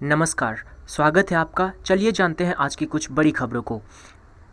नमस्कार, स्वागत है आपका। चलिए जानते हैं आज की कुछ बड़ी खबरों को।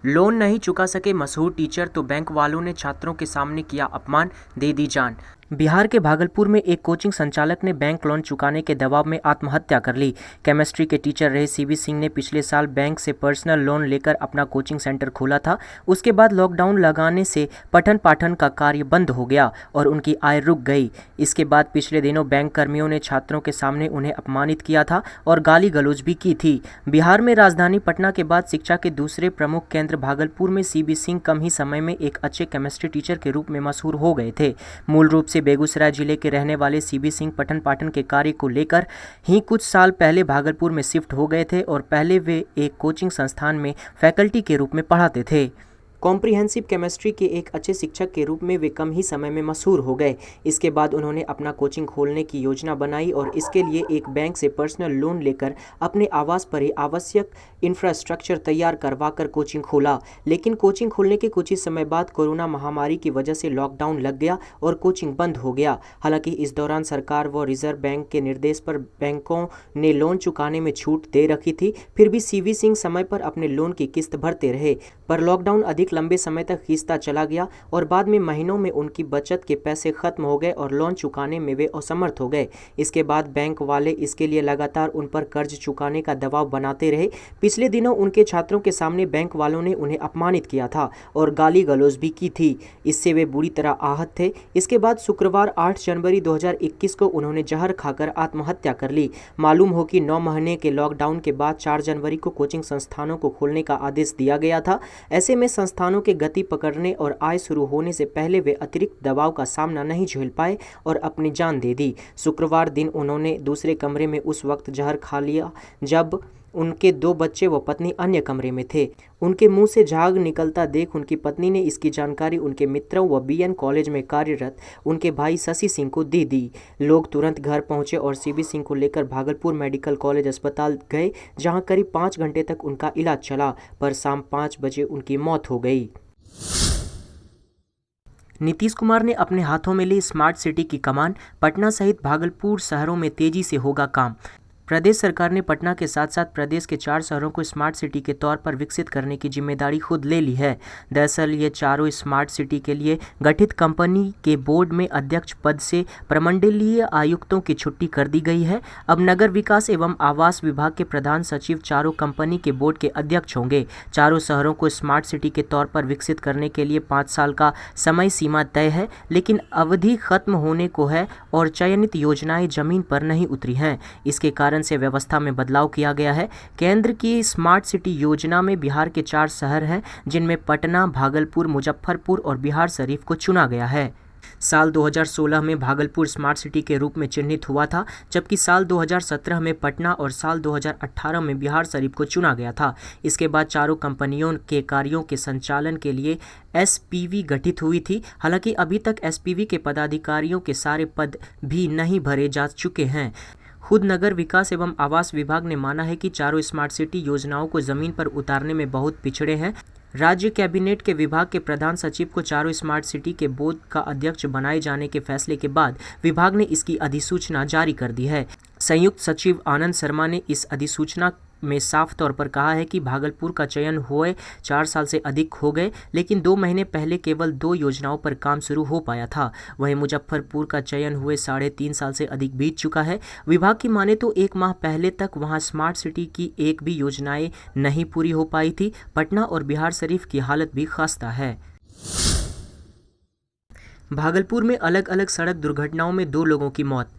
लोन नहीं चुका सके मशहूर टीचर तो बैंक वालों ने छात्रों के सामने किया अपमान, दे दी जान। बिहार के भागलपुर में एक कोचिंग संचालक ने बैंक लोन चुकाने के दबाव में आत्महत्या कर ली। केमिस्ट्री के टीचर रहे सीबी सिंह ने पिछले साल बैंक से पर्सनल लोन लेकर अपना कोचिंग सेंटर खोला था। उसके बाद लॉकडाउन लगाने से पठन पाठन का कार्य बंद हो गया और उनकी आय रुक गई। इसके बाद पिछले दिनों बैंक कर्मियों ने छात्रों के सामने उन्हें अपमानित किया था और गाली गलौज भी की थी। बिहार में राजधानी पटना के बाद शिक्षा के दूसरे प्रमुख केंद्र भागलपुर में सीबी सिंह कम ही समय में एक अच्छे केमिस्ट्री टीचर के रूप में मशहूर हो गए थे। मूल रूप से बेगूसराय जिले के रहने वाले सीबी सिंह पठन पाठन के कार्य को लेकर ही कुछ साल पहले भागलपुर में शिफ्ट हो गए थे और पहले वे एक कोचिंग संस्थान में फैकल्टी के रूप में पढ़ाते थे। कॉम्प्रिहेंसिव केमिस्ट्री के एक अच्छे शिक्षक के रूप में वे कम ही समय में मशहूर हो गए। इसके बाद उन्होंने अपना कोचिंग खोलने की योजना बनाई और इसके लिए एक बैंक से पर्सनल लोन लेकर अपने आवास पर ही आवश्यक इंफ्रास्ट्रक्चर तैयार करवाकर कोचिंग खोला। लेकिन कोचिंग खोलने के कुछ ही समय बाद कोरोना महामारी की वजह से लॉकडाउन लग गया और कोचिंग बंद हो गया। हालांकि इस दौरान सरकार व रिजर्व बैंक के निर्देश पर बैंकों ने लोन चुकाने में छूट दे रखी थी। फिर भी सीवी सिंह समय पर अपने लोन की किस्त भरते रहे, पर लॉकडाउन अधिक लंबे समय तक खींचता चला गया और बाद में महीनों में उनकी बचत के पैसे खत्म हो गए और लोन चुकाने में वे असमर्थ हो गए। इसके बाद बैंक वाले इसके लिए लगातार उन पर कर्ज चुकाने का दबाव बनाते रहे। पिछले दिनों उनके छात्रों के सामने बैंक वालों ने उन्हें अपमानित किया था और गाली गलौज भी की थी। इससे वे बुरी तरह आहत थे। इसके बाद शुक्रवार 8 जनवरी 2021 को उन्होंने जहर खाकर आत्महत्या कर ली। मालूम हो कि 9 महीने के लॉकडाउन के बाद 4 जनवरी को कोचिंग संस्थानों को खोलने का आदेश दिया गया था। ऐसे में संस्थानों के गति पकड़ने और आय शुरू होने से पहले वे अतिरिक्त दबाव का सामना नहीं झेल पाए और अपनी जान दे दी। शुक्रवार दिन उन्होंने दूसरे कमरे में उस वक्त जहर खा लिया जब उनके 2 बच्चे व पत्नी अन्य कमरे में थे। उनके मुंह से झाग निकलता देख उनकी पत्नी ने इसकी जानकारी उनके मित्रों व बीएन कॉलेज में कार्यरत उनके भाई शशि सिंह को दे दी। लोग तुरंत घर पहुंचे और सीबी सिंह को लेकर भागलपुर मेडिकल कॉलेज अस्पताल गए, जहां करीब 5 घंटे तक उनका इलाज चला, पर शाम 5 बजे उनकी मौत हो गई। नीतीश कुमार ने अपने हाथों में ली स्मार्ट सिटी की कमान। पटना सहित भागलपुर शहरों में तेजी से होगा काम। प्रदेश सरकार ने पटना के साथ साथ प्रदेश के 4 शहरों को स्मार्ट सिटी के तौर पर विकसित करने की जिम्मेदारी खुद ले ली है। दरअसल ये चारों स्मार्ट सिटी के लिए गठित कंपनी के बोर्ड में अध्यक्ष पद से प्रमंडलीय आयुक्तों की छुट्टी कर दी गई है। अब नगर विकास एवं आवास विभाग के प्रधान सचिव चारों कंपनी के बोर्ड के अध्यक्ष होंगे। चारों शहरों को स्मार्ट सिटी के तौर पर विकसित करने के लिए 5 साल का समय सीमा तय है, लेकिन अवधि खत्म होने को है और चयनित योजनाएं जमीन पर नहीं उतरी हैं। इसके कारण से व्यवस्था में बदलाव किया गया है। केंद्र की स्मार्ट सिटी योजना में बिहार के 4 शहर हैं, जिनमें पटना, भागलपुर, मुजफ्फरपुर और बिहार शरीफ को चुना गया है। साल 2016 में भागलपुर स्मार्ट सिटी के रूप में चिन्हित हुआ था, जबकि साल 2017 में पटना और साल 2018 में बिहार शरीफ को चुना गया था। इसके बाद चारों कंपनियों के कार्यों के संचालन के लिए एसपीवी गठित हुई थी। हालांकि अभी तक एसपीवी के पदाधिकारियों के सारे पद भी नहीं भरे जा चुके हैं। खुद नगर विकास एवं आवास विभाग ने माना है कि चारों स्मार्ट सिटी योजनाओं को जमीन पर उतारने में बहुत पिछड़े हैं। राज्य कैबिनेट के विभाग के प्रधान सचिव को चारों स्मार्ट सिटी के बोर्ड का अध्यक्ष बनाए जाने के फैसले के बाद विभाग ने इसकी अधिसूचना जारी कर दी है। संयुक्त सचिव आनंद शर्मा ने इस अधिसूचना में साफ तौर पर कहा है कि भागलपुर का चयन हुए 4 साल से अधिक हो गए, लेकिन 2 महीने पहले केवल 2 योजनाओं पर काम शुरू हो पाया था। वहीं मुजफ्फरपुर का चयन हुए 3.5 साल से अधिक बीत चुका है। विभाग की माने तो 1 माह पहले तक वहां स्मार्ट सिटी की एक भी योजनाएं नहीं पूरी हो पाई थी। पटना और बिहार शरीफ की हालत भी खस्ता है। भागलपुर में अलग अलग सड़क दुर्घटनाओं में 2 लोगों की मौत।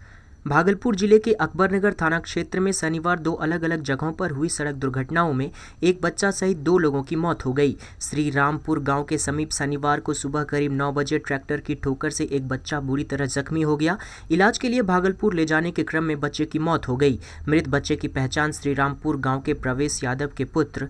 भागलपुर जिले के अकबरनगर थाना क्षेत्र में शनिवार 2 अलग अलग जगहों पर हुई सड़क दुर्घटनाओं में एक बच्चा सहित 2 लोगों की मौत हो गई। श्री रामपुर गांव के समीप शनिवार को सुबह करीब 9 बजे ट्रैक्टर की ठोकर से एक बच्चा बुरी तरह जख्मी हो गया। इलाज के लिए भागलपुर ले जाने के क्रम में बच्चे की मौत हो गई। मृत बच्चे की पहचान श्री रामपुर गाँव के प्रवेश यादव के पुत्र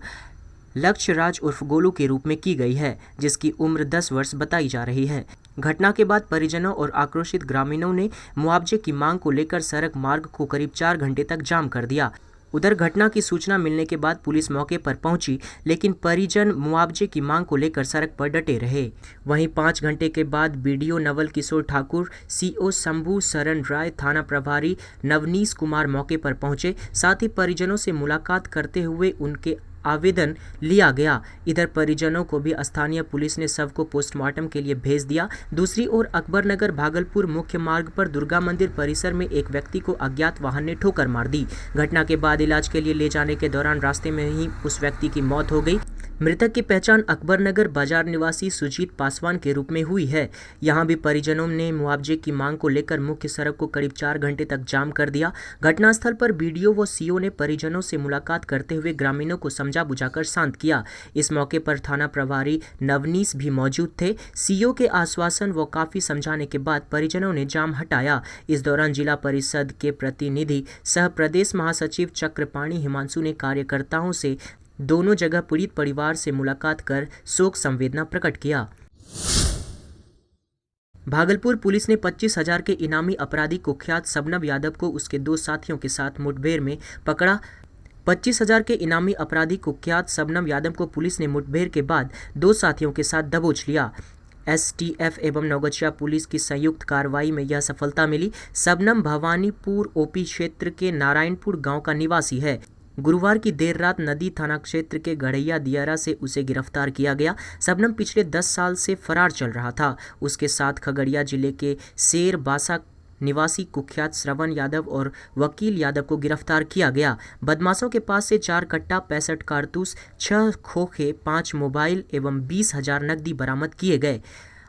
लक्ष्य राज उर्फ गोलू के रूप में की गई है, जिसकी उम्र 10 वर्ष बताई जा रही है। घटना के बाद परिजनों और आक्रोशित ग्रामीणों ने मुआवजे की मांग को लेकर सड़क मार्ग को करीब 4 घंटे तक जाम कर दिया। उधर घटना की सूचना मिलने के बाद पुलिस मौके पर पहुंची, लेकिन परिजन मुआवजे की मांग को लेकर सड़क पर डटे रहे। वहीं 5 घंटे के बाद बीडीओ नवल किशोर ठाकुर, सीओ शंभू शरण राय, थाना प्रभारी नवनीश कुमार मौके पर पहुंचे। साथ ही परिजनों से मुलाकात करते हुए उनके आवेदन लिया गया। इधर परिजनों को भी स्थानीय पुलिस ने शव को पोस्टमार्टम के लिए भेज दिया। दूसरी ओर अकबरनगर भागलपुर मुख्य मार्ग पर दुर्गा मंदिर परिसर में एक व्यक्ति को अज्ञात वाहन ने ठोकर मार दी। घटना के बाद इलाज के लिए ले जाने के दौरान रास्ते में ही उस व्यक्ति की मौत हो गई। मृतक की पहचान अकबरनगर बाजार निवासी सुजीत पासवान के रूप में हुई है। यहां भी परिजनों ने मुआवजे की मांग को लेकर मुख्य सड़क को करीब 4 घंटे तक जाम कर दिया। घटनास्थल पर बीडीओ व सीओ ने परिजनों से मुलाकात करते हुए ग्रामीणों को समझा बुझाकर शांत किया। इस मौके पर थाना प्रभारी नवनीश भी मौजूद थे। सीओ के आश्वासन व काफी समझाने के बाद परिजनों ने जाम हटाया। इस दौरान जिला परिषद के प्रतिनिधि सह प्रदेश महासचिव चक्रपाणी हिमांशु ने कार्यकर्ताओं से दोनों जगह पीड़ित परिवार से मुलाकात कर शोक संवेदना प्रकट किया। भागलपुर पुलिस ने 25,000 के इनामी अपराधी कुख्यात शबनम यादव को उसके 2 साथियों के साथ मुठभेड़ में पकड़ा। 25,000 के इनामी अपराधी कुख्यात शबनम यादव को पुलिस ने मुठभेड़ के बाद 2 साथियों के साथ दबोच लिया। एसटीएफ एवं नौगछिया पुलिस की संयुक्त कार्रवाई में यह सफलता मिली। शबनम भवानीपुर ओपी क्षेत्र के नारायणपुर गांव का निवासी है। गुरुवार की देर रात नदी थाना क्षेत्र के गढ़ैया दियारा से उसे गिरफ्तार किया गया। शबनम पिछले 10 साल से फरार चल रहा था। उसके साथ खगड़िया जिले के शेरबासा निवासी कुख्यात श्रवण यादव और वकील यादव को गिरफ्तार किया गया। बदमाशों के पास से 4 कट्टा 65 कारतूस, 6 खोखे, 5 मोबाइल एवं 20,000 नकदी बरामद किए गए।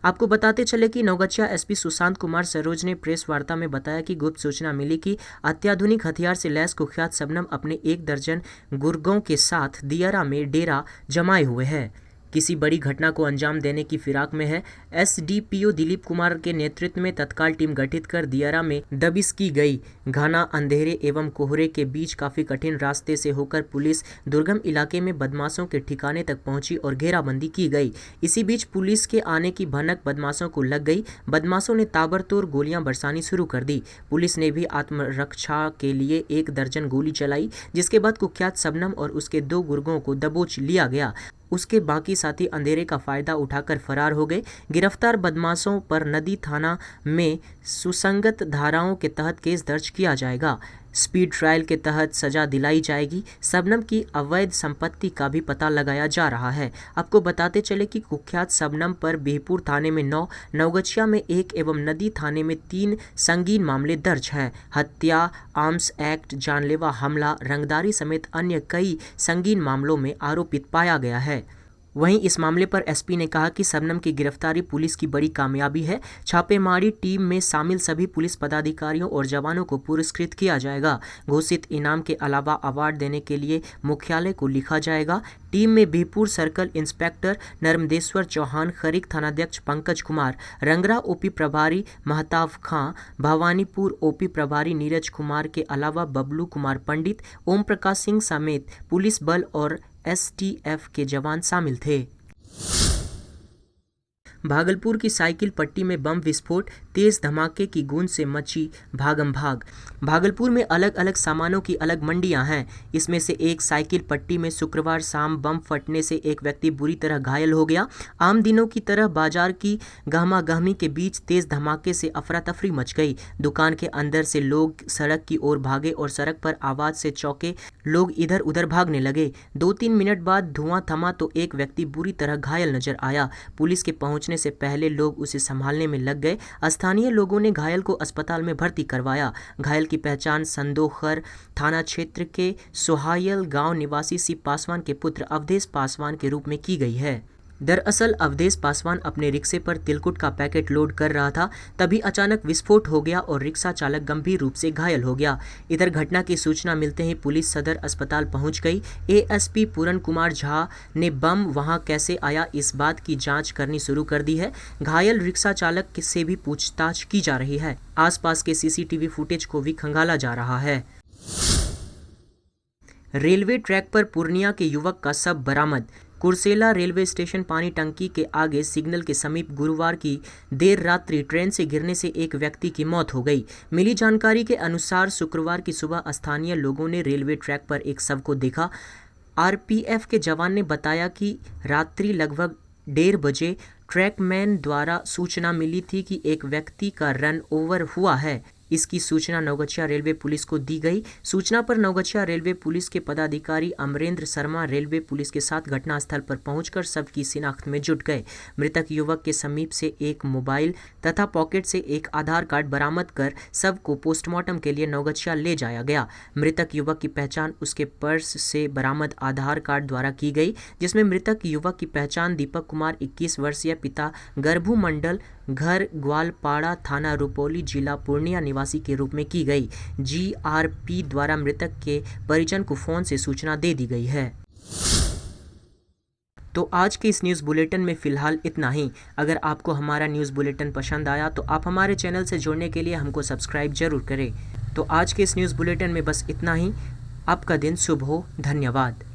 आपको बताते चले कि नौगछिया एसपी सुशांत कुमार सरोज ने प्रेस वार्ता में बताया कि गुप्त सूचना मिली कि अत्याधुनिक हथियार से लैस कुख्यात शबनम अपने 1 दर्जन गुर्गों के साथ दियारा में डेरा जमाए हुए है, किसी बड़ी घटना को अंजाम देने की फिराक में है। एसडीपीओ दिलीप कुमार के नेतृत्व में तत्काल टीम गठित कर दियारा में दबिश की गई। घना अंधेरे एवं कोहरे के बीच काफी कठिन रास्ते से होकर पुलिस दुर्गम इलाके में बदमाशों के ठिकाने तक पहुंची और घेराबंदी की गई। इसी बीच पुलिस के आने की भनक बदमाशों को लग गई। बदमाशों ने ताबड़तोड़ गोलियां बरसानी शुरू कर दी। पुलिस ने भी आत्मरक्षा के लिए 1 दर्जन गोली चलाई, जिसके बाद कुख्यात शबनम और उसके 2 गुर्गों को दबोच लिया गया। उसके बाकी साथी अंधेरे का फायदा उठाकर फरार हो गए। गिरफ्तार बदमाशों पर नदी थाना में सुसंगत धाराओं के तहत केस दर्ज किया जाएगा। स्पीड ट्रायल के तहत सजा दिलाई जाएगी। शबनम की अवैध संपत्ति का भी पता लगाया जा रहा है। आपको बताते चले कि कुख्यात शबनम पर बिहपुर थाने में 9, नौगछिया में 1 एवं नदी थाने में 3 संगीन मामले दर्ज हैं। हत्या, आर्म्स एक्ट, जानलेवा हमला, रंगदारी समेत अन्य कई संगीन मामलों में आरोपित पाया गया है। वहीं इस मामले पर एसपी ने कहा कि शबनम की गिरफ्तारी पुलिस की बड़ी कामयाबी है। छापेमारी टीम में शामिल सभी पुलिस पदाधिकारियों और जवानों को पुरस्कृत किया जाएगा। घोषित इनाम के अलावा अवार्ड देने के लिए मुख्यालय को लिखा जाएगा। टीम में बिहपुर सर्कल इंस्पेक्टर नर्मदेश्वर चौहान, खरीक थानाध्यक्ष पंकज कुमार, रंगरा ओपी प्रभारी महताब खां, भवानीपुर ओपी प्रभारी नीरज कुमार के अलावा बबलू कुमार पंडित, ओम प्रकाश सिंह समेत पुलिस बल और एसटीएफ के जवान शामिल थे। भागलपुर की साइकिल पट्टी में बम विस्फोट, तेज धमाके की गूंज से मची भागम भाग। भागलपुर में अलग अलग सामानों की अलग मंडियां हैं। इसमें से एक साइकिल पट्टी में शुक्रवार शाम बम फटने से एक व्यक्ति बुरी तरह घायल हो गया। आम दिनों की तरह बाजार की गहमागहमी के बीच तेज धमाके से अफरा तफरी मच गई। दुकान के अंदर से लोग सड़क की ओर भागे और सड़क पर आवाज से चौंके लोग इधर उधर भागने लगे। 2-3 मिनट बाद धुआं थमा तो एक व्यक्ति बुरी तरह घायल नजर आया। पुलिस के पहुंचने से पहले लोग उसे संभालने में लग गए। स्थानीय लोगों ने घायल को अस्पताल में भर्ती करवाया। घायल की पहचान संदोखर थाना क्षेत्र के सोहायल गांव निवासी सी पासवान के पुत्र अवधेश पासवान के रूप में की गई है। दरअसल अवधेश पासवान अपने रिक्शे पर तिलकुट का पैकेट लोड कर रहा था, तभी अचानक विस्फोट हो गया और रिक्शा चालक गंभीर रूप से घायल हो गया। इधर घटना की सूचना मिलते ही पुलिस सदर अस्पताल पहुंच गई। एएसपी पूरन कुमार झा ने बम वहां कैसे आया इस बात की जांच करनी शुरू कर दी है। घायल रिक्शा चालक से भी पूछताछ की जा रही है। आसपास के सीसीटीवी फुटेज को भी खंगाला जा रहा है। रेलवे ट्रैक पर पूर्णिया के युवक का शव बरामद। कुर्सेला रेलवे स्टेशन पानी टंकी के आगे सिग्नल के समीप गुरुवार की देर रात्रि ट्रेन से गिरने से एक व्यक्ति की मौत हो गई। मिली जानकारी के अनुसार शुक्रवार की सुबह स्थानीय लोगों ने रेलवे ट्रैक पर एक शव को देखा। आरपीएफ के जवान ने बताया कि रात्रि लगभग 1:30 बजे ट्रैकमैन द्वारा सूचना मिली थी कि एक व्यक्ति का रन ओवर हुआ है। इसकी सूचना नवगछिया रेलवे पुलिस को दी गई। सूचना पर नवगछिया रेलवे पुलिस के पदाधिकारी अमरेंद्र शर्मा रेलवे पुलिस के साथ घटनास्थल पर पहुंचकर शव की शिनाख्त में जुट गए। मृतक युवक के समीप से एक मोबाइल तथा पॉकेट से एक आधार कार्ड बरामद कर शव को पोस्टमार्टम के लिए नवगछिया ले जाया गया। मृतक युवक की पहचान उसके पर्स से बरामद आधार कार्ड द्वारा की गई, जिसमें मृतक युवक की पहचान दीपक कुमार 21 वर्षीय, पिता गर्भू मंडल, घर ग्वालपाड़ा, थाना रुपौली, जिला पूर्णिया निवासी के रूप में की गई। जीआरपी द्वारा मृतक के परिजन को फोन से सूचना दे दी गई है। तो आज के इस न्यूज़ बुलेटिन में फ़िलहाल इतना ही। अगर आपको हमारा न्यूज़ बुलेटिन पसंद आया तो आप हमारे चैनल से जुड़ने के लिए हमको सब्सक्राइब जरूर करें। तो आज के इस न्यूज़ बुलेटिन में बस इतना ही। आपका दिन शुभ हो। धन्यवाद।